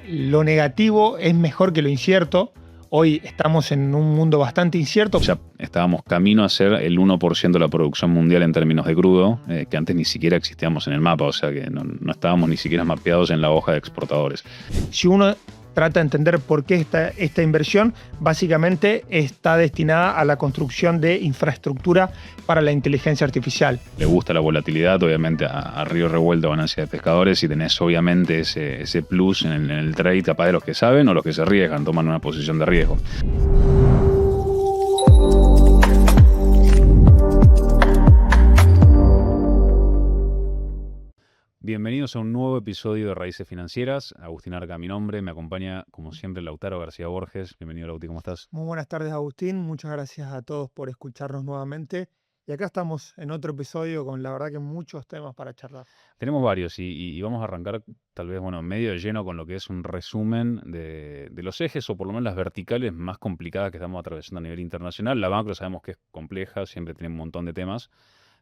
lo negativo es mejor que lo incierto. Hoy estamos en un mundo bastante incierto. Ya estábamos camino a ser el 1% de la producción mundial en términos de crudo, que antes ni siquiera existíamos en el mapa, o sea que no estábamos ni siquiera mapeados en la hoja de exportadores. Si uno trata de entender por qué esta inversión, básicamente está destinada a la construcción de infraestructura para la inteligencia artificial. Le gusta la volatilidad, obviamente a río revuelto, ganancia de pescadores, y tenés obviamente ese plus en el trade, capaz de los que saben o los que se arriesgan, toman una posición de riesgo. Bienvenidos a un nuevo episodio de Raíces Financieras. Agustín Arca, mi nombre. Me acompaña, como siempre, Lautaro García Borges. Bienvenido, Lauti, ¿cómo estás? Muy buenas tardes, Agustín. Muchas gracias a todos por escucharnos nuevamente. Y acá estamos en otro episodio con, la verdad, que muchos temas para charlar. Tenemos varios y vamos a arrancar tal vez, medio de lleno con lo que es un resumen de los ejes o por lo menos las verticales más complicadas que estamos atravesando a nivel internacional. La macro sabemos que es compleja, siempre tiene un montón de temas.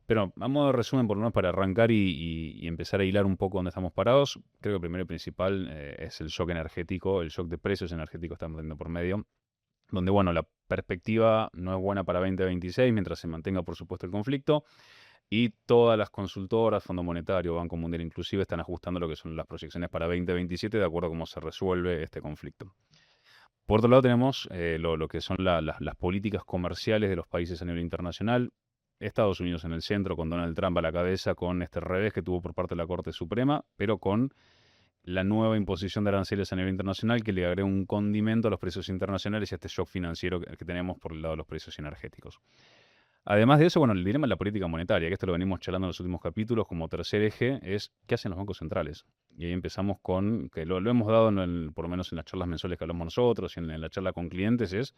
Pero a modo de resumen, por lo menos para arrancar y empezar a hilar un poco donde estamos parados, creo que primero y principal es el shock energético, el shock de precios energéticos estamos teniendo por medio, donde, la perspectiva no es buena para 2026 mientras se mantenga, por supuesto, el conflicto, y todas las consultoras, Fondo Monetario, Banco Mundial inclusive, están ajustando lo que son las proyecciones para 2027 de acuerdo a cómo se resuelve este conflicto. Por otro lado tenemos lo que son las políticas comerciales de los países a nivel internacional. Estados Unidos en el centro, con Donald Trump a la cabeza, con este revés que tuvo por parte de la Corte Suprema, pero con la nueva imposición de aranceles a nivel internacional que le agrega un condimento a los precios internacionales y a este shock financiero que tenemos por el lado de los precios energéticos. Además de eso, el dilema de la política monetaria, que esto lo venimos charlando en los últimos capítulos como tercer eje, es qué hacen los bancos centrales. Y ahí empezamos con, que lo hemos dado por lo menos en las charlas mensuales que hablamos nosotros y en la charla con clientes, es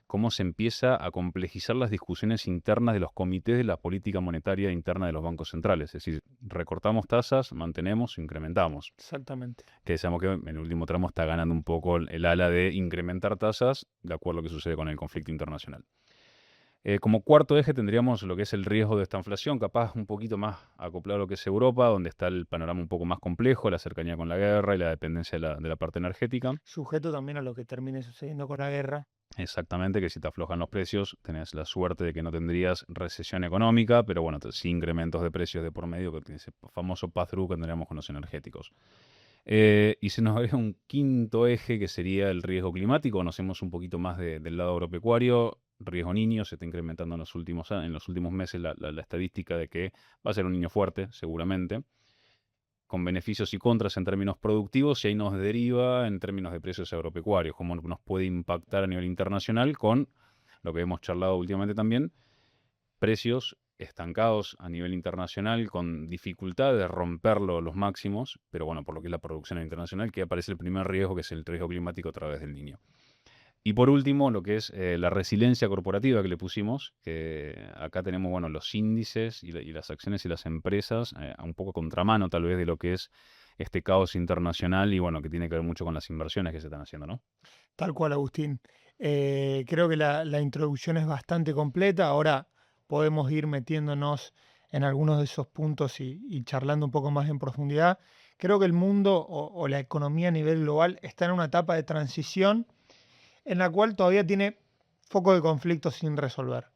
cómo se empieza a complejizar las discusiones internas de los comités de la política monetaria interna de los bancos centrales. Es decir, recortamos tasas, mantenemos, incrementamos. Exactamente. Que decíamos que en el último tramo está ganando un poco el ala de incrementar tasas, de acuerdo a lo que sucede con el conflicto internacional. Como cuarto eje tendríamos lo que es el riesgo de esta inflación, capaz un poquito más acoplado a lo que es Europa, donde está el panorama un poco más complejo, la cercanía con la guerra y la dependencia de la parte energética. Sujeto también a lo que termine sucediendo con la guerra. Exactamente, que si te aflojan los precios, tenés la suerte de que no tendrías recesión económica, pero sí incrementos de precios de por medio, que tiene ese famoso pass-through que tendríamos con los energéticos. Y se nos agrega un quinto eje que sería el riesgo climático. Conocemos un poquito más del lado agropecuario. Riesgo niño, se está incrementando en los últimos meses la estadística de que va a ser un niño fuerte, seguramente, con beneficios y contras en términos productivos, y ahí nos deriva en términos de precios agropecuarios, cómo nos puede impactar a nivel internacional con lo que hemos charlado últimamente también, precios estancados a nivel internacional con dificultad de romperlo los máximos, pero por lo que es la producción internacional, que aparece el primer riesgo, que es el riesgo climático a través del Niño. Y por último, lo que es la resiliencia corporativa que le pusimos, que acá tenemos los índices y las acciones y las empresas, a un poco contramano tal vez de lo que es este caos internacional y que tiene que ver mucho con las inversiones que se están haciendo, ¿no? Tal cual, Agustín. Creo que la introducción es bastante completa. Ahora podemos ir metiéndonos en algunos de esos puntos y charlando un poco más en profundidad. Creo que el mundo o la economía a nivel global está en una etapa de transición en la cual todavía tiene foco de conflicto sin resolver.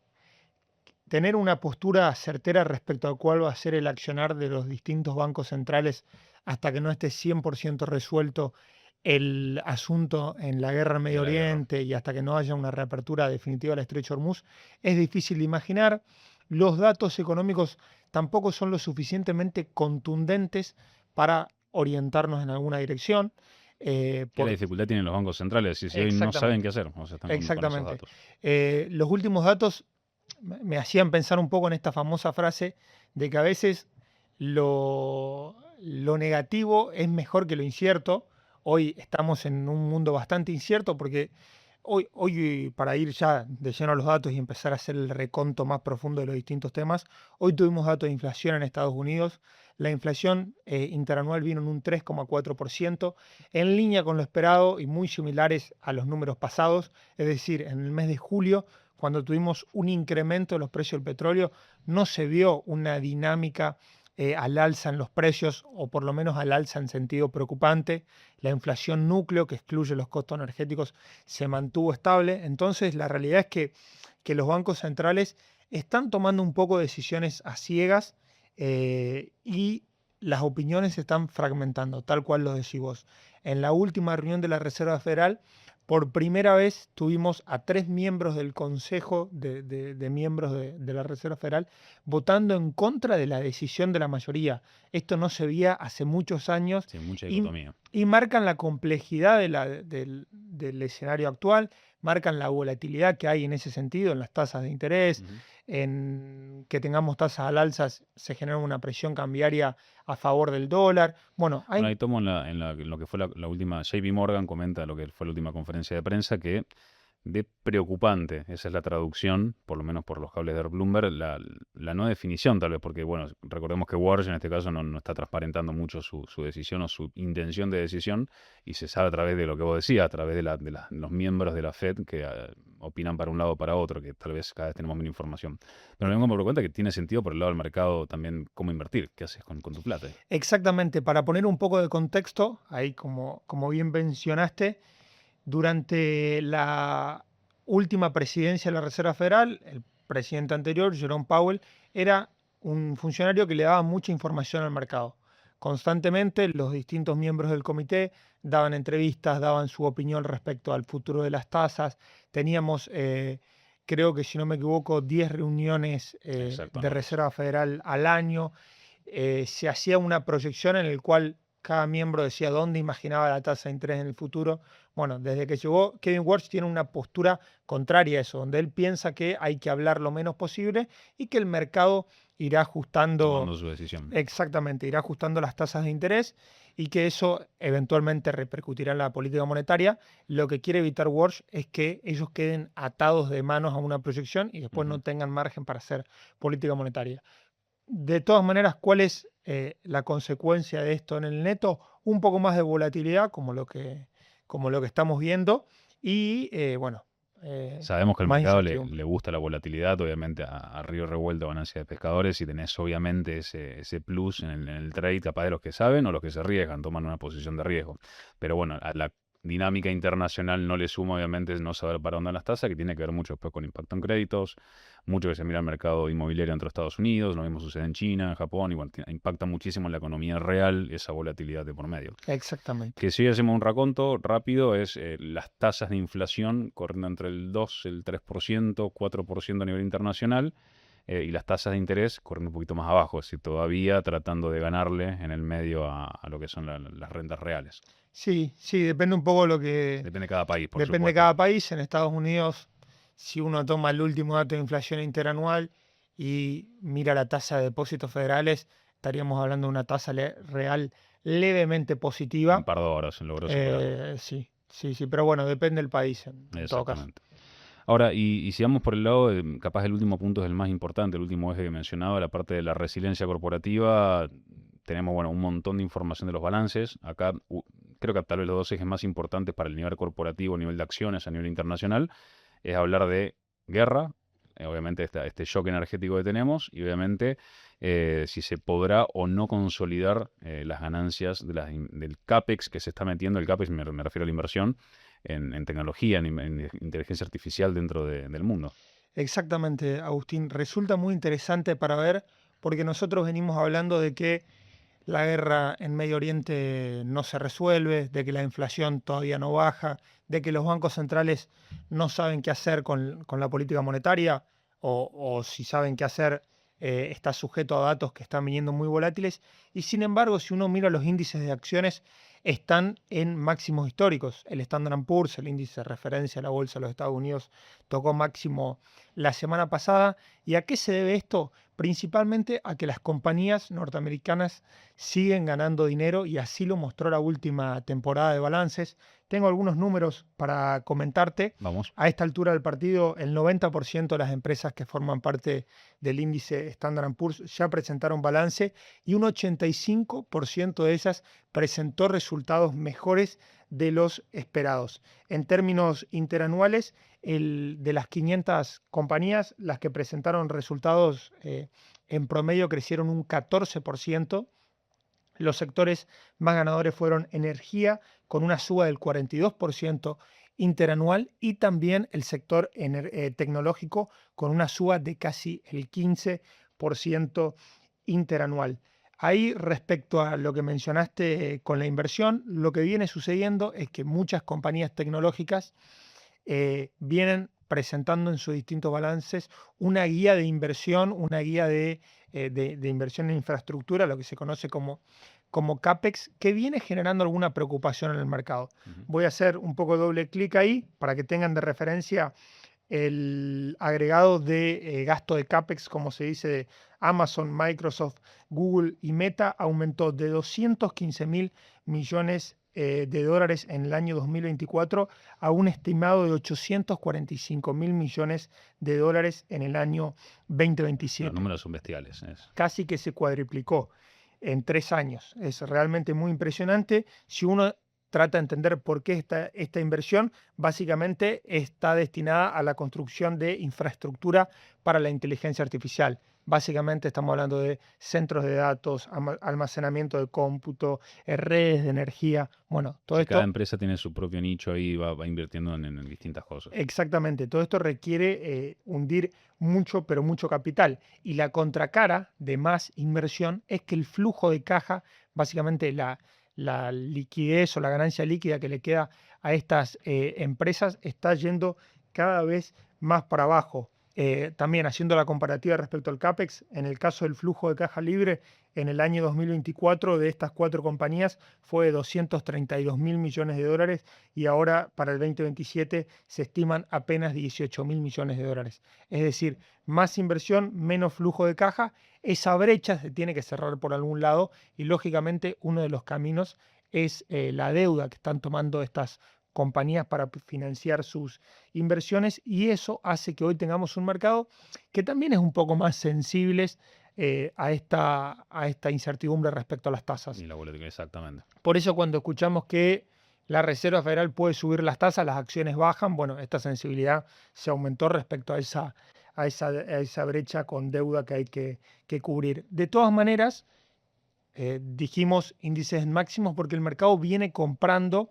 Tener una postura certera respecto a cuál va a ser el accionar de los distintos bancos centrales hasta que no esté 100% resuelto el asunto en la guerra en Medio Oriente y hasta que no haya una reapertura definitiva del Estrecho de Hormuz, es difícil de imaginar. Los datos económicos tampoco son lo suficientemente contundentes para orientarnos en alguna dirección. ¿Qué la dificultad tienen los bancos centrales? Si hoy no saben qué hacer, están con esos datos. Los últimos datos me hacían pensar un poco en esta famosa frase de que a veces lo negativo es mejor que lo incierto. Hoy estamos en un mundo bastante incierto porque hoy, para ir ya de lleno a los datos y empezar a hacer el reconto más profundo de los distintos temas, hoy tuvimos datos de inflación en Estados Unidos. La inflación interanual vino en un 3,4%, en línea con lo esperado y muy similares a los números pasados. Es decir, en el mes de julio, cuando tuvimos un incremento de los precios del petróleo, no se vio una dinámica al alza en los precios, o por lo menos al alza en sentido preocupante. La inflación núcleo, que excluye los costos energéticos, se mantuvo estable. Entonces, la realidad es que los bancos centrales están tomando un poco decisiones a ciegas, y las opiniones se están fragmentando, tal cual lo decís vos. En la última reunión de la Reserva Federal, por primera vez tuvimos a 3 miembros del Consejo de miembros de la Reserva Federal votando en contra de la decisión de la mayoría. Esto no se veía hace muchos años Sí, mucha y, dicotomía. y marcan la complejidad del escenario actual, marcan la volatilidad que hay en ese sentido, en las tasas de interés, Ujú. en que tengamos tasas al alza, se genera una presión cambiaria a favor del dólar. Bueno, Bueno, hay. ahí tomo en lo que fue la última, JP Morgan comenta lo que fue la última conferencia de prensa, que de preocupante, esa es la traducción, por lo menos por los cables de Bloomberg, la no definición tal vez, porque bueno, recordemos que Warsh en este caso no está transparentando mucho su decisión o su intención de decisión, y se sabe a través de lo que vos decías, a través de los miembros de la Fed que opinan para un lado o para otro, que tal vez cada vez tenemos menos información. Pero me vengo por cuenta que tiene sentido por el lado del mercado también cómo invertir, qué haces con tu plata. Exactamente, para poner un poco de contexto, ahí como bien mencionaste, durante la última presidencia de la Reserva Federal, el presidente anterior, Jerome Powell, era un funcionario que le daba mucha información al mercado. Constantemente los distintos miembros del comité daban entrevistas, daban su opinión respecto al futuro de las tasas. Teníamos, creo que si no me equivoco, 10 reuniones Exacto, de anuales. Reserva Federal al año. Se hacía una proyección en la cual cada miembro decía dónde imaginaba la tasa de interés en el futuro. Bueno, desde que llegó Kevin Warsh tiene una postura contraria a eso, donde él piensa que hay que hablar lo menos posible y que el mercado irá ajustando, Tomando su decisión. exactamente, irá ajustando las tasas de interés y que eso eventualmente repercutirá en la política monetaria. Lo que quiere evitar Warsh es que ellos queden atados de manos a una proyección y después Ujú. no tengan margen para hacer política monetaria. De todas maneras, ¿cuál es la consecuencia de esto en el neto? Un poco más de volatilidad, como lo que estamos viendo, y bueno, Sabemos que al más mercado le, incertidumbre. le gusta la volatilidad, obviamente a río revuelto ganancia de pescadores, y tenés obviamente ese plus en el trade, capaz de los que saben o los que se arriesgan, toman una posición de riesgo. Pero bueno, a la dinámica internacional no le suma obviamente no saber para dónde van las tasas, que tiene que ver mucho después con impacto en créditos, mucho que se mira el mercado inmobiliario entre Estados Unidos, lo mismo sucede en China, en Japón, y bueno, impacta muchísimo en la economía real esa volatilidad de por medio. Exactamente. Que si hoy hacemos un raconto rápido, es las tasas de inflación corriendo entre el 2, el 3%, 4% a nivel internacional, y las tasas de interés corriendo un poquito más abajo, es decir, todavía tratando de ganarle en el medio a lo que son las rentas reales. Sí, sí, depende un poco de lo que Depende de cada país, por depende de supuesto. cada país. En Estados Unidos, si uno toma el último dato de inflación interanual y mira la tasa de depósitos federales, estaríamos hablando de una tasa real levemente Un positiva. par de horas logró superarlo. Sí, sí, sí, pero bueno, depende del país en todo caso. Exactamente. Ahora, y si vamos por el lado, capaz el último punto es el más importante, el último eje que mencionaba, la parte de la resiliencia corporativa. Tenemos, bueno, un montón de información de los balances. Acá creo que tal vez los dos ejes más importantes para el nivel corporativo, a nivel de acciones, a nivel internacional, es hablar de guerra, obviamente este shock energético que tenemos, y obviamente si se podrá o no consolidar las ganancias del CAPEX que se está metiendo. El CAPEX me refiero a la inversión en tecnología, en inteligencia artificial dentro del mundo. Exactamente, Agustín. Resulta muy interesante para ver, porque nosotros venimos hablando de que la guerra en Medio Oriente no se resuelve, de que la inflación todavía no baja, de que los bancos centrales no saben qué hacer con la política monetaria, o si saben qué hacer, está sujeto a datos que están viniendo muy volátiles. Y sin embargo, si uno mira los índices de acciones, están en máximos históricos. El Standard Poor's, el índice de referencia a la bolsa de los Estados Unidos, tocó máximo la semana pasada. ¿Y a qué se debe esto? Principalmente a que las compañías norteamericanas siguen ganando dinero, y así lo mostró la última temporada de balances. Tengo algunos números para comentarte. Vamos. A esta altura del partido, el 90% de las empresas que forman parte del índice Standard Poor's ya presentaron balance, y un 85% de ellas presentó resultados mejores de los esperados. En términos interanuales, de las 500 compañías, las que presentaron resultados en promedio crecieron un 14%. Los sectores más ganadores fueron energía, con una suba del 42% interanual, y también el sector tecnológico, con una suba de casi el 15% interanual. Ahí, respecto a lo que mencionaste con la inversión, lo que viene sucediendo es que muchas compañías tecnológicas vienen presentando en sus distintos balances una guía de inversión, una guía de inversión en infraestructura, lo que se conoce como CAPEX, que viene generando alguna preocupación en el mercado. Ujú. Voy a hacer un poco doble clic ahí para que tengan de referencia el agregado de gasto de CAPEX, como se dice, de Amazon, Microsoft, Google y Meta, aumentó de 215.000 millones de dólares en el año 2024 a un estimado de 845.000 millones de dólares en el año Los 2027. números son bestiales. Casi que se cuadriplicó en 3 años. Es realmente muy impresionante. Si uno trata de entender por qué esta inversión, básicamente está destinada a la construcción de infraestructura para la inteligencia artificial. Básicamente estamos hablando de centros de datos, almacenamiento de cómputo, redes de energía. Bueno, todo Si cada esto, empresa tiene su propio nicho ahí, va invirtiendo en distintas cosas. exactamente, todo esto requiere hundir mucho, pero mucho capital. Y la contracara de más inversión es que el flujo de caja, básicamente la liquidez o la ganancia líquida que le queda a estas empresas, está yendo cada vez más para abajo. También haciendo la comparativa respecto al CAPEX, en el caso del flujo de caja libre, en el año 2024 de estas 4 compañías fue de 232.000 millones de dólares, y ahora para el 2027 se estiman apenas 18.000 millones de dólares. Es decir, más inversión, menos flujo de caja. Esa brecha se tiene que cerrar por algún lado, y lógicamente uno de los caminos es la deuda que están tomando estas compañías para financiar sus inversiones, y eso hace que hoy tengamos un mercado que también es un poco más sensible a esta incertidumbre respecto a las tasas. Y la volatilidad, exactamente. Por eso, cuando escuchamos que la Reserva Federal puede subir las tasas, las acciones bajan. Bueno, esta sensibilidad se aumentó respecto a esa brecha con deuda que hay que cubrir. De todas maneras, dijimos índices máximos porque el mercado viene comprando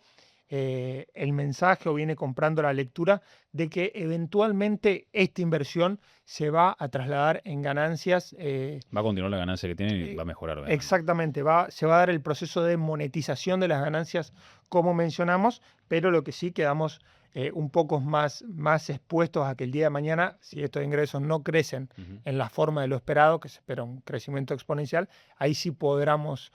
el mensaje, o viene comprando la lectura de que eventualmente esta inversión se va a trasladar en ganancias. Va a continuar la ganancia que tiene y eh, va a mejorar, obviamente. Exactamente, se va a dar el proceso de monetización de las ganancias, como mencionamos, pero lo que sí quedamos un poco más expuestos a que el día de mañana, si estos ingresos no crecen Ujú. en la forma de lo esperado, que se espera un crecimiento exponencial, ahí sí podremos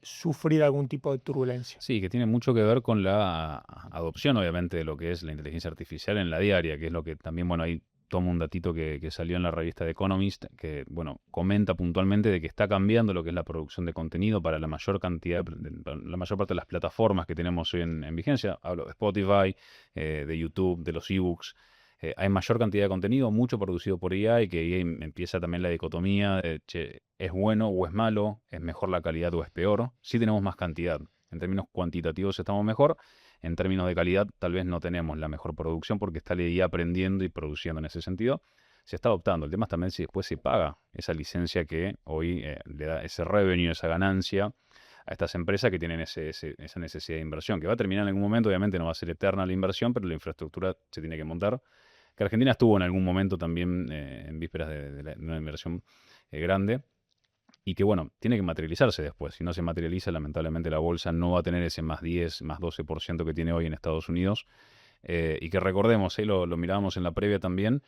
sufrir algún tipo de turbulencia. Sí, que tiene mucho que ver con la adopción, obviamente, de lo que es la inteligencia artificial en la diaria, que es lo que también, bueno, ahí tomo un datito que salió en la revista The Economist, que, bueno, comenta puntualmente de que está cambiando lo que es la producción de contenido para la mayor cantidad, para la mayor parte de las plataformas que tenemos hoy en vigencia. Hablo de Spotify, de YouTube, de los ebooks. Hay mayor cantidad de contenido, mucho producido por IA, y que ahí empieza también la dicotomía de, che, ¿es bueno o es malo? ¿Es mejor la calidad o es peor? Sí tenemos más cantidad. En términos cuantitativos estamos mejor. En términos de calidad, tal vez no tenemos la mejor producción porque está la IA aprendiendo y produciendo en ese sentido. Se está adoptando. El tema es también si después se paga esa licencia que hoy le da ese revenue, esa ganancia a estas empresas que tienen esa necesidad de inversión, que va a terminar en algún momento. Obviamente no va a ser eterna la inversión, pero la infraestructura se tiene que montar. Que Argentina estuvo en algún momento también en vísperas de una inversión grande. Y que, bueno, tiene que materializarse después. Si no se materializa, lamentablemente la bolsa no va a tener ese más 10, más 12% que tiene hoy en Estados Unidos. Y que recordemos, lo mirábamos en la previa también,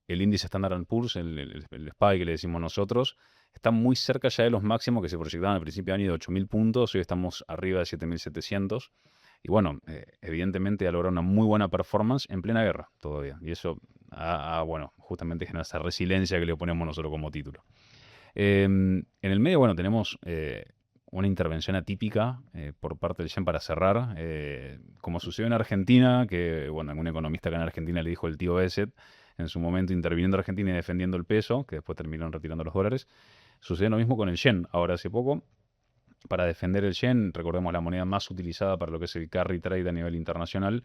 el índice Standard Poor's, el SPY que le decimos nosotros, está muy cerca ya de los máximos que se proyectaban al principio de año de 8.000 puntos. Hoy estamos arriba de 7.700. Y bueno, evidentemente ha logrado una muy buena performance en plena guerra todavía. Y eso, bueno, justamente genera esa resiliencia que le ponemos nosotros como título. En el medio, bueno, tenemos una intervención atípica por parte del yen para cerrar, como sucedió en Argentina, que, bueno, algún economista acá en Argentina le dijo el tío Besset, en su momento interviniendo Argentina y defendiendo el peso, que después terminaron retirando los dólares. Sucedió lo mismo con el yen, ahora hace poco. Para defender el yen, recordemos la moneda más utilizada para lo que es el carry trade a nivel internacional,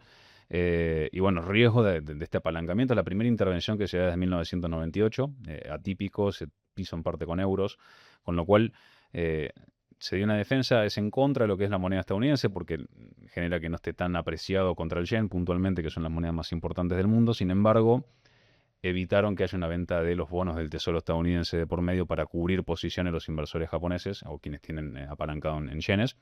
Y bueno, riesgo de este apalancamiento. La primera intervención que se da desde 1998, atípico, se hizo en parte con euros, con lo cual eh, se dio una defensa, es en contra de lo que es la moneda estadounidense, porque genera que no esté tan apreciado contra el yen puntualmente, que son las monedas más importantes del mundo. Sin embargo, evitaron que haya una venta de los bonos del Tesoro estadounidense de por medio para cubrir posiciones de los inversores japoneses o quienes tienen apalancado en yenes.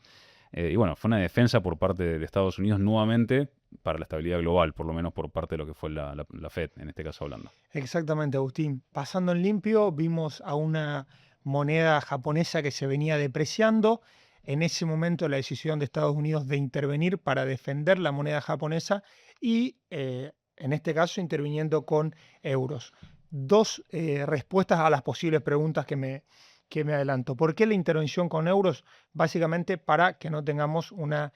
Y bueno, fue una defensa por parte de Estados Unidos nuevamente para la estabilidad global, por lo menos por parte de lo que fue la Fed, en este caso hablando. Exactamente, Agustín. Pasando en limpio, vimos a una moneda japonesa que se venía depreciando. En ese momento, la decisión de Estados Unidos de intervenir para defender la moneda japonesa y, en este caso, interviniendo con euros. Dos respuestas a las posibles preguntas que me adelanto. ¿Por qué la intervención con euros? Básicamente para que no tengamos una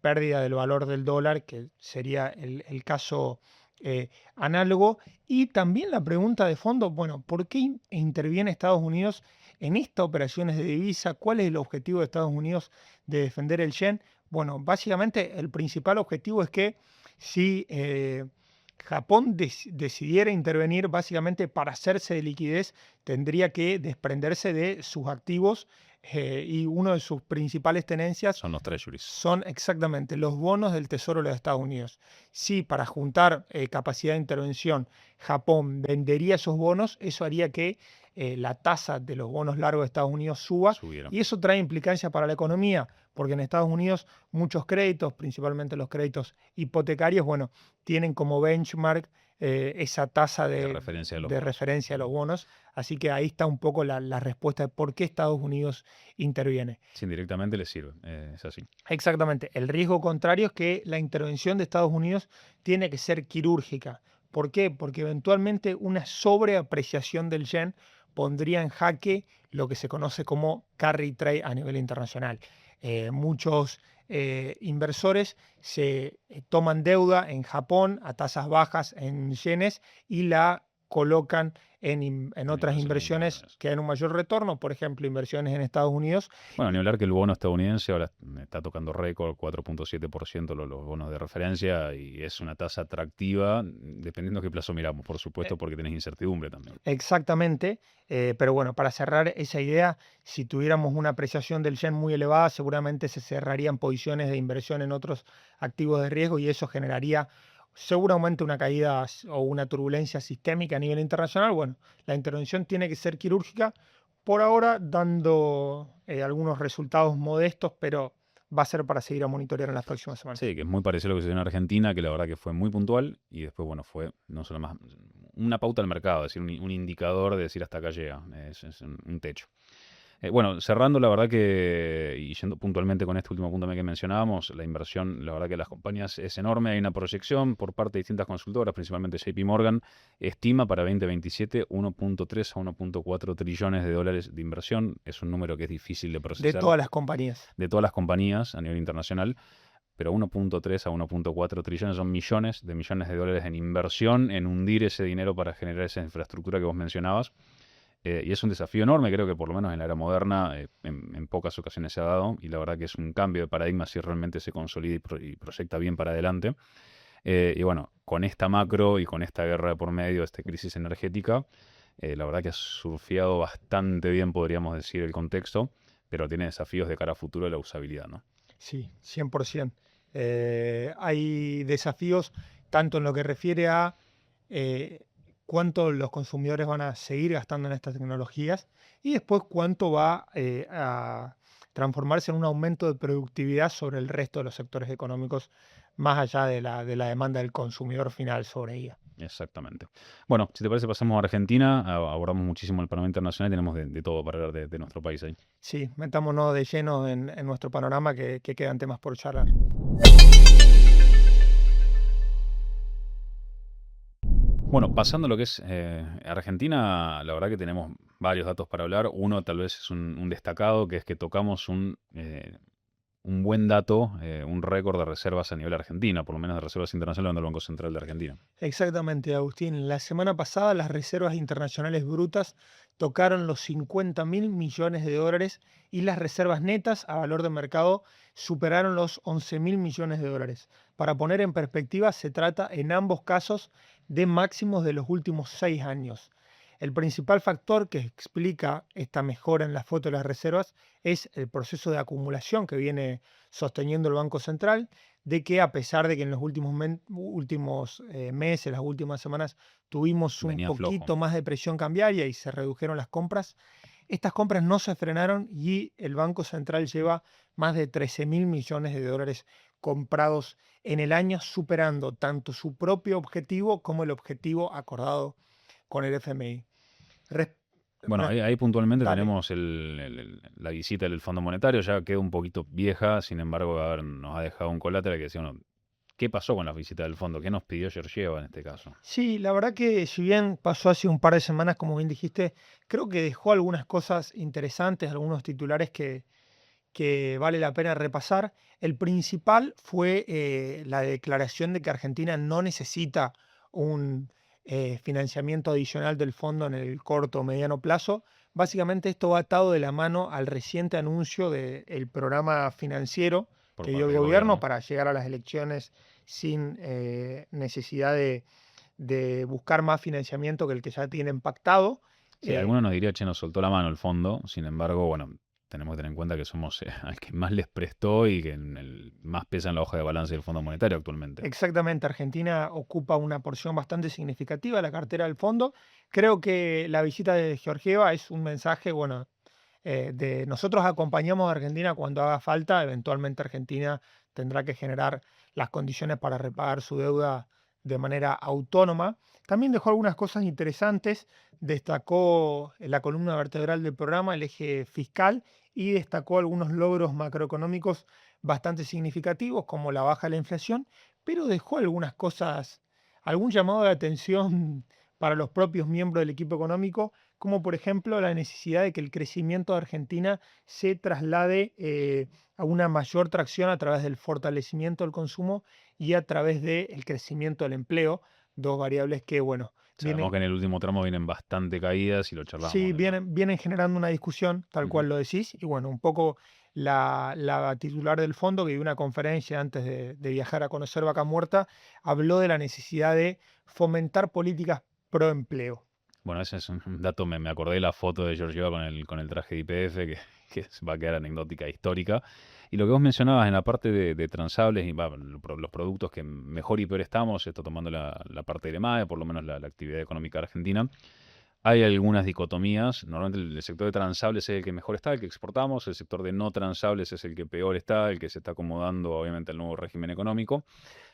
pérdida del valor del dólar, que sería el caso análogo. Y también la pregunta de fondo, bueno, ¿por qué interviene Estados Unidos en estas operaciones de divisa? ¿Cuál es el objetivo de Estados Unidos de defender el yen? Bueno, básicamente el principal objetivo es que si Japón decidiera intervenir, básicamente para hacerse de liquidez, tendría que desprenderse de sus activos, y una de sus principales tenencias Son los treasuries. son exactamente los bonos del Tesoro de los Estados Unidos. Si para juntar capacidad de intervención Japón vendería esos bonos, eso haría que la tasa de los bonos largos de Estados Unidos suba, Subieron. y eso trae implicancias para la economía, porque en Estados Unidos muchos créditos, principalmente los créditos hipotecarios, bueno, tienen como benchmark esa tasa De referencia de los bonos. referencia de los bonos. Así que ahí está un poco la respuesta de por qué Estados Unidos interviene. Sí, indirectamente les sirve, es así. Exactamente. El riesgo contrario es que la intervención de Estados Unidos tiene que ser quirúrgica. ¿Por qué? Porque eventualmente una sobreapreciación del yen pondría en jaque lo que se conoce como carry trade a nivel internacional. Muchos inversores se toman deuda en Japón a tasas bajas en yenes y la colocan en otras inversiones que dan un mayor retorno, por ejemplo, inversiones en Estados Unidos. Bueno, ni hablar que el bono estadounidense ahora está tocando récord, 4.7% los bonos de referencia, y es una tasa atractiva, dependiendo de qué plazo miramos, por supuesto, porque tenés incertidumbre también. Exactamente, pero bueno, para cerrar esa idea, si tuviéramos una apreciación del yen muy elevada, seguramente se cerrarían posiciones de inversión en otros activos de riesgo y eso generaría seguramente una caída o una turbulencia sistémica a nivel internacional. Bueno, la intervención tiene que ser quirúrgica, por ahora dando algunos resultados modestos, pero va a ser para seguir a monitorear en las próximas semanas. Sí, que es muy parecido a lo que se dio en Argentina, que la verdad que fue muy puntual y después, bueno, fue no solo más una pauta del mercado, es decir, un indicador de decir hasta acá llega, es un techo. Bueno, cerrando, la verdad que, y yendo puntualmente con este último punto que mencionábamos, la inversión, la verdad que las compañías es enorme. Hay una proyección por parte de distintas consultoras, principalmente JP Morgan, estima para 2027 1.3 a 1.4 trillones de dólares de inversión. Es un número que es difícil de procesar. De todas las compañías. De todas las compañías a nivel internacional. Pero 1.3 a 1.4 trillones son millones de dólares en inversión, en hundir ese dinero para generar esa infraestructura que vos mencionabas. Y es un desafío enorme, creo que por lo menos en la era moderna en pocas ocasiones se ha dado, y la verdad que es un cambio de paradigma si realmente se consolida y proyecta bien para adelante. Y bueno, con esta macro y con esta guerra de por medio, esta crisis energética, la verdad que ha surfeado bastante bien, podríamos decir, el contexto, pero tiene desafíos de cara a futuro de la usabilidad, ¿no? Sí, 100%. Hay desafíos tanto en lo que refiere a cuánto los consumidores van a seguir gastando en estas tecnologías y después cuánto va a transformarse en un aumento de productividad sobre el resto de los sectores económicos, más allá de la demanda del consumidor final sobre ella. Exactamente. Bueno, si te parece, pasamos a Argentina, abordamos muchísimo el panorama internacional y tenemos de todo para hablar de nuestro país ahí. Sí, metámonos de lleno en nuestro panorama que quedan temas por charlar. Bueno, pasando a lo que es Argentina, la verdad que tenemos varios datos para hablar. Uno tal vez es un destacado, que es que tocamos un un buen dato, un récord de reservas a nivel argentino, por lo menos de reservas internacionales del Banco Central de Argentina. Exactamente, Agustín. La semana pasada las reservas internacionales brutas tocaron los 50.000 millones de dólares y las reservas netas a valor de mercado superaron los 11.000 millones de dólares. Para poner en perspectiva, se trata en ambos casos de máximos de los últimos 6 años. El principal factor que explica esta mejora en la foto de las reservas es el proceso de acumulación que viene sosteniendo el Banco Central, de que a pesar de que en los últimos meses, las últimas semanas, tuvimos un Venía flojo. poquito más de presión cambiaria y se redujeron las compras, estas compras no se frenaron y el Banco Central lleva más de 13.000 millones de dólares comprados en el año, superando tanto su propio objetivo como el objetivo acordado con el FMI. Res- Bueno, re- ahí puntualmente Dale. tenemos la visita del Fondo Monetario, ya quedó un poquito vieja, sin embargo, a ver, nos ha dejado un colateral que decía, bueno, ¿qué pasó con la visita del fondo? ¿Qué nos pidió Georgieva en este caso? Sí, la verdad que si bien pasó hace un par de semanas, como bien dijiste, creo que dejó algunas cosas interesantes, algunos titulares que vale la pena repasar. El principal fue la declaración de que Argentina no necesita un financiamiento adicional del fondo en el corto o mediano plazo. Básicamente esto va atado de la mano al reciente anuncio del programa financiero Por que dio parte el del gobierno gobierno. para llegar a las elecciones sin necesidad de buscar más financiamiento que el que ya tienen pactado. Sí, Eh, alguno nos diría, che, nos soltó la mano el fondo, sin embargo, bueno, tenemos que tener en cuenta que somos al que más les prestó y que más pesa en la hoja de balance del Fondo Monetario actualmente. Exactamente, Argentina ocupa una porción bastante significativa de la cartera del fondo. Creo que la visita de Georgieva es un mensaje, bueno, de nosotros acompañamos a Argentina cuando haga falta, eventualmente Argentina tendrá que generar las condiciones para repagar su deuda de manera autónoma. También dejó algunas cosas interesantes, destacó en la columna vertebral del programa el eje fiscal y destacó algunos logros macroeconómicos bastante significativos como la baja de la inflación, pero dejó algunas cosas, algún llamado de atención para los propios miembros del equipo económico, como por ejemplo la necesidad de que el crecimiento de Argentina se traslade a una mayor tracción a través del fortalecimiento del consumo y a través del crecimiento del empleo, dos variables que, bueno, Sabemos que vienen, en el último tramo vienen bastante caídas y lo sí, charlamos eso. vienen generando una discusión, tal Ujú. cual lo decís, y bueno, un poco la titular del fondo, que dio una conferencia antes de viajar a conocer Vaca Muerta, habló de la necesidad de fomentar políticas pro empleo. Bueno, ese es un dato, me acordé de la foto de Georgieva con el traje de IPF, que va a quedar anecdótica, histórica. Y lo que vos mencionabas en la parte de transables y los productos que mejor y peor estamos, esto tomando la parte del EMAE, por lo menos la actividad económica argentina, hay algunas dicotomías. Normalmente el sector de transables es el que mejor está, el que exportamos. El sector de no transables es el que peor está, el que se está acomodando obviamente al nuevo régimen económico.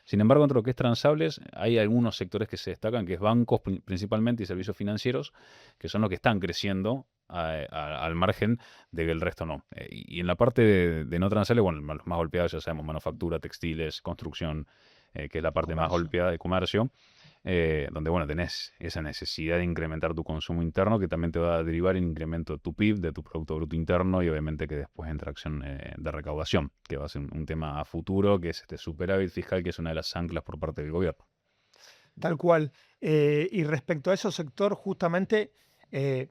Sin embargo, entre lo que es transables, hay algunos sectores que se destacan, que es bancos principalmente y servicios financieros, que son los que están creciendo al margen de que el resto no. Y en la parte de no transables, bueno, los más golpeados ya sabemos, manufactura, textiles, construcción, que es la parte más Comercio. golpeada de comercio, donde, bueno, tenés esa necesidad de incrementar tu consumo interno, que también te va a derivar en incremento de tu PIB, de tu Producto Bruto Interno, y obviamente que después entra acción de recaudación, que va a ser un tema a futuro, que es este superávit fiscal, que es una de las anclas por parte del gobierno. Tal cual. Y respecto a ese sector, justamente eh,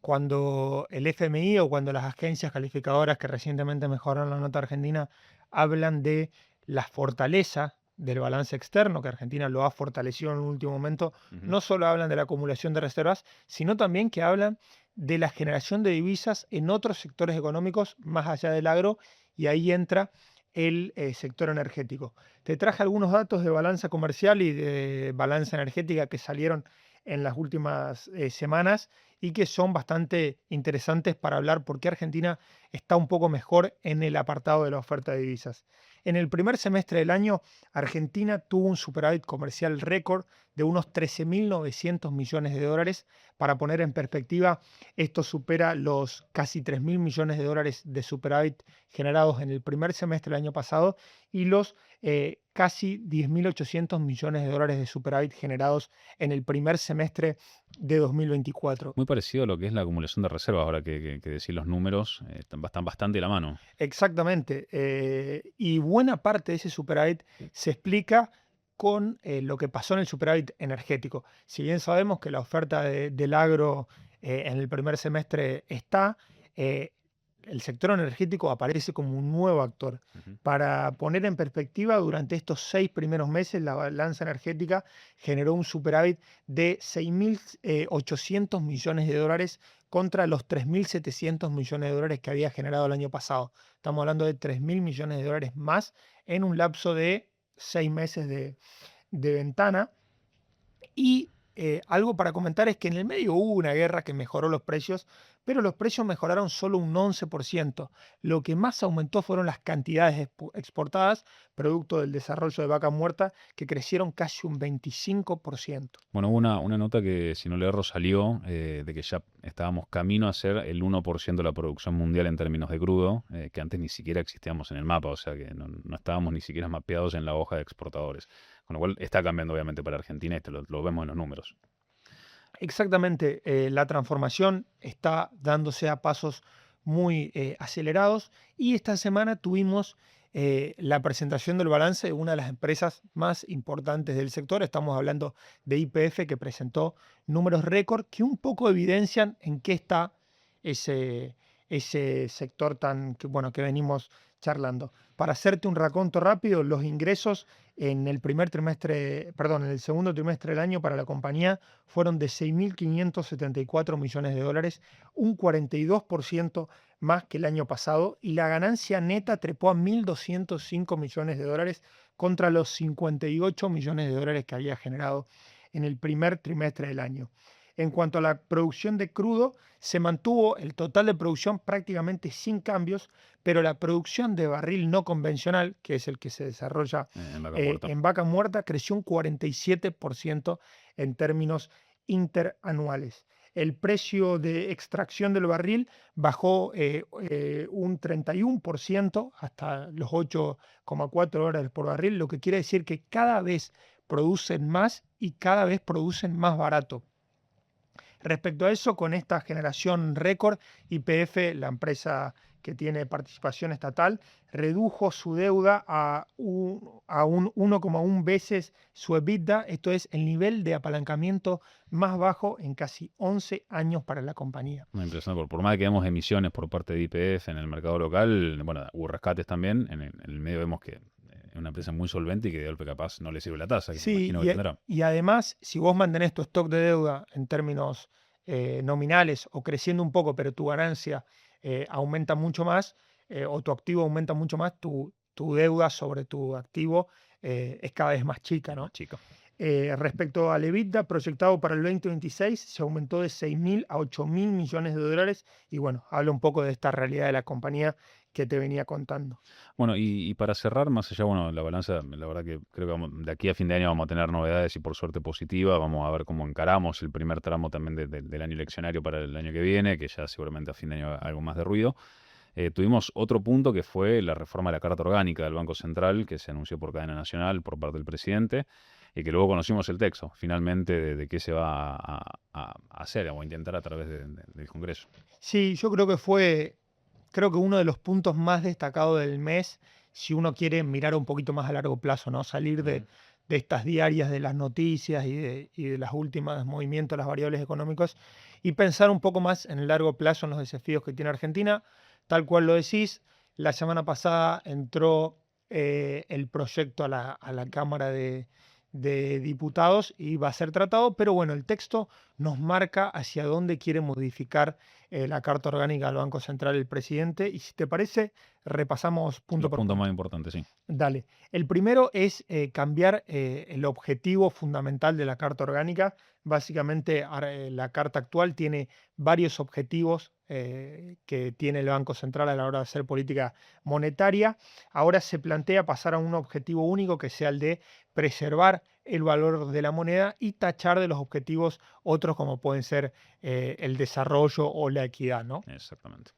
cuando el FMI o cuando las agencias calificadoras que recientemente mejoraron la nota argentina hablan de la fortaleza del balance externo, que Argentina lo ha fortalecido en un último momento, Ujú. no solo hablan de la acumulación de reservas, sino también que hablan de la generación de divisas en otros sectores económicos más allá del agro, y ahí entra el sector energético. Te traje algunos datos de balanza comercial y de balanza energética que salieron en las últimas semanas y que son bastante interesantes para hablar por qué Argentina está un poco mejor en el apartado de la oferta de divisas. En el primer semestre del año, Argentina tuvo un superávit comercial récord de unos 13.900 millones de dólares. Para poner en perspectiva, esto supera los casi 3.000 millones de dólares de superávit generados en el primer semestre del año pasado y los casi 10.800 millones de dólares de superávit generados en el primer semestre de 2024. Muy parecido a lo que es la acumulación de reservas, ahora que decís los números, están bastante a la mano. Exactamente. Y buena parte de ese superávit se explica con lo que pasó en el superávit energético. Si bien sabemos que la oferta del agro en el primer semestre está, eh, el sector energético aparece como un nuevo actor. Ujú. Para poner en perspectiva, durante estos 6 primeros meses, la balanza energética generó un superávit de 6.800 millones de dólares contra los 3.700 millones de dólares que había generado el año pasado. Estamos hablando de 3.000 millones de dólares más en un lapso de 6 meses de ventana. Y algo para comentar es que en el medio hubo una guerra que mejoró los precios, pero los precios mejoraron solo un 11%. Lo que más aumentó fueron las cantidades exportadas, producto del desarrollo de vaca muerta, que crecieron casi un 25%. Bueno, hubo una nota que, si no le erro, salió de que ya estábamos camino a ser el 1% de la producción mundial en términos de crudo, que antes ni siquiera existíamos en el mapa, o sea que no estábamos ni siquiera mapeados en la hoja de exportadores. Con lo cual está cambiando obviamente para Argentina, esto lo vemos en los números. Exactamente, la transformación está dándose a pasos muy acelerados y esta semana tuvimos la presentación del balance de una de las empresas más importantes del sector. Estamos hablando de YPF, que presentó números récord que un poco evidencian en qué está ese, ese sector bueno, que venimos charlando. Para hacerte un raconto rápido, los ingresos en el primer trimestre, perdón, en el segundo trimestre del año para la compañía fueron de 6.574 millones de dólares, un 42% más que el año pasado, y la ganancia neta trepó a 1.205 millones de dólares contra los 58 millones de dólares que había generado en el primer trimestre del año. En cuanto a la producción de crudo, se mantuvo el total de producción prácticamente sin cambios, pero la producción de barril no convencional, que es el que se desarrolla En vaca muerta. en vaca muerta, creció un 47% en términos interanuales. El precio de extracción del barril bajó un 31% hasta los 8,4 dólares por barril, lo que quiere decir que cada vez producen más y cada vez producen más barato. Respecto a eso, con esta generación récord, YPF, la empresa que tiene participación estatal, redujo su deuda a un 1,1 veces su EBITDA. Esto es el nivel de apalancamiento más bajo en casi 11 años para la compañía. Muy impresionante. Por más que vemos emisiones por parte de YPF en el mercado local, bueno, hubo rescates también. En el medio vemos que es una empresa muy solvente y que de golpe capaz no le sirve la tasa, que me Sí, imagino que tendrá. y además, si vos mantenés tu stock de deuda en términos nominales o creciendo un poco, pero tu ganancia aumenta mucho más, o tu activo aumenta mucho más, tu deuda sobre tu activo es cada vez más chica, Es más ¿no? chico. Respecto al EBITDA proyectado para el 2026, se aumentó de 6.000 a 8.000 millones de dólares. Y bueno, habla un poco de esta realidad de la compañía que te venía contando. Bueno, y para cerrar, más allá, bueno, la balanza, la verdad que creo que de aquí a fin de año vamos a tener novedades y por suerte positiva. Vamos a ver cómo encaramos el primer tramo también del año eleccionario para el año que viene, que ya seguramente a fin de año algo más de ruido. Tuvimos otro punto que fue la reforma de la Carta Orgánica del Banco Central, que se anunció por cadena nacional por parte del presidente, y que luego conocimos el texto, finalmente, de qué se va a hacer o a intentar a través del Congreso. Sí, yo creo que uno de los puntos más destacados del mes, si uno quiere mirar un poquito más a largo plazo, ¿no? Salir Ujú. de estas diarias de las noticias y de las últimas movimientos, las variables económicas, y pensar un poco más en el largo plazo en los desafíos que tiene Argentina. Tal cual lo decís, la semana pasada entró el proyecto a la Cámara de Diputados y va a ser tratado, pero bueno, el texto nos marca hacia dónde quiere modificar la Carta Orgánica del Banco Central el presidente. Y si te parece, repasamos punto Los por puntos más punto. importantes, sí. Dale. El primero es cambiar el objetivo fundamental de la Carta Orgánica. Básicamente, la Carta actual tiene varios objetivos que tiene el Banco Central a la hora de hacer política monetaria. Ahora se plantea pasar a un objetivo único que sea el de preservar el valor de la moneda y tachar de los objetivos otros como pueden ser el desarrollo o la equidad, ¿no? Exactamente.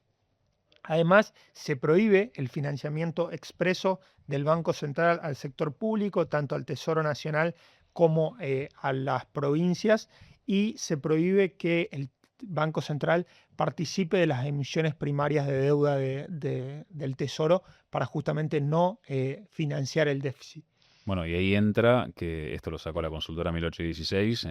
Además, se prohíbe el financiamiento expreso del Banco Central al sector público, tanto al Tesoro Nacional como a las provincias, y se prohíbe que Banco Central participe de las emisiones primarias de deuda del Tesoro para justamente no financiar el déficit. Bueno, y ahí entra, que esto lo sacó la consultora 1816,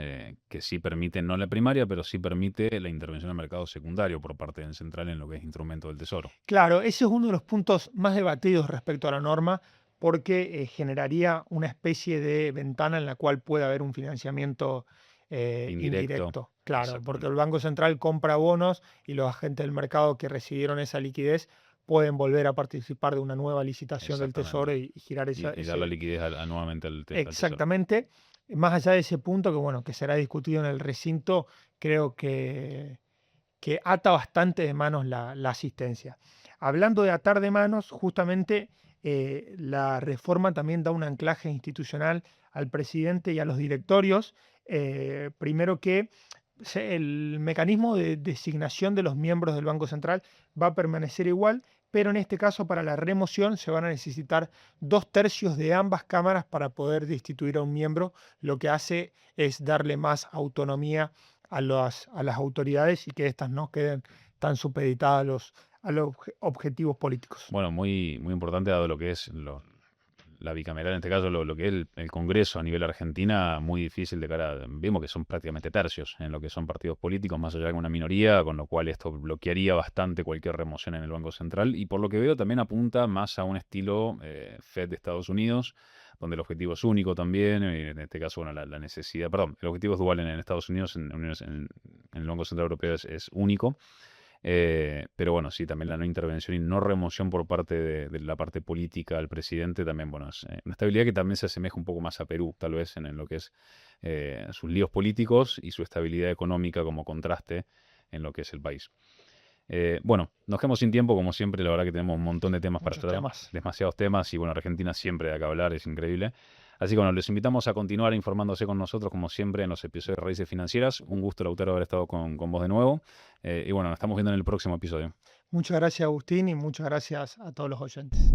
que sí permite, no la primaria, pero sí permite la intervención del mercado secundario por parte del central en lo que es instrumento del Tesoro. Claro, ese es uno de los puntos más debatidos respecto a la norma porque generaría una especie de ventana en la cual puede haber un financiamiento Indirecto, indirecto. Claro, porque exactamente. el Banco Central compra bonos y los agentes del mercado que recibieron esa liquidez pueden volver a participar de una nueva licitación del Exactamente. Tesoro y girar Y dar la liquidez nuevamente al Tesoro. exactamente. Más allá de ese punto, que bueno, que será discutido en el recinto, creo que ata bastante de manos la asistencia. Hablando de atar de manos, justamente la reforma también da un anclaje institucional al presidente y a los directorios. Primero que el mecanismo de designación de los miembros del Banco Central va a permanecer igual, pero en este caso para la remoción se van a necesitar 2/3 de ambas cámaras para poder destituir a un miembro, lo que hace es darle más autonomía a las autoridades y que éstas no queden tan supeditadas a los objetivos políticos. Bueno, muy, muy importante dado lo que es la bicameral, en este caso lo que es el Congreso a nivel Argentina, muy difícil de cara vemos que son prácticamente tercios en lo que son partidos políticos, más allá de una minoría, con lo cual esto bloquearía bastante cualquier remoción en el Banco Central y por lo que veo también apunta más a un estilo Fed de Estados Unidos, donde el objetivo es único también, en este caso, bueno, la necesidad, perdón, el objetivo es dual en Estados Unidos, en el Banco Central Europeo es único. Pero bueno, sí, también la no intervención y no remoción por parte de la parte política al presidente también, bueno, es una estabilidad que también se asemeja un poco más a Perú, tal vez en lo que es sus líos políticos y su estabilidad económica como contraste en lo que es el país. Bueno, nos quedamos sin tiempo, como siempre, la verdad que tenemos un montón de temas para Muchos tratar, temas. demasiados temas y bueno, Argentina siempre da que hablar, es increíble. Así que bueno, les invitamos a continuar informándose con nosotros, como siempre, en los episodios de Raíces Financieras. Un gusto, Lautaro, haber estado con vos de nuevo. Y bueno, nos estamos viendo en el próximo episodio. Muchas gracias, Agustín, y muchas gracias a todos los oyentes.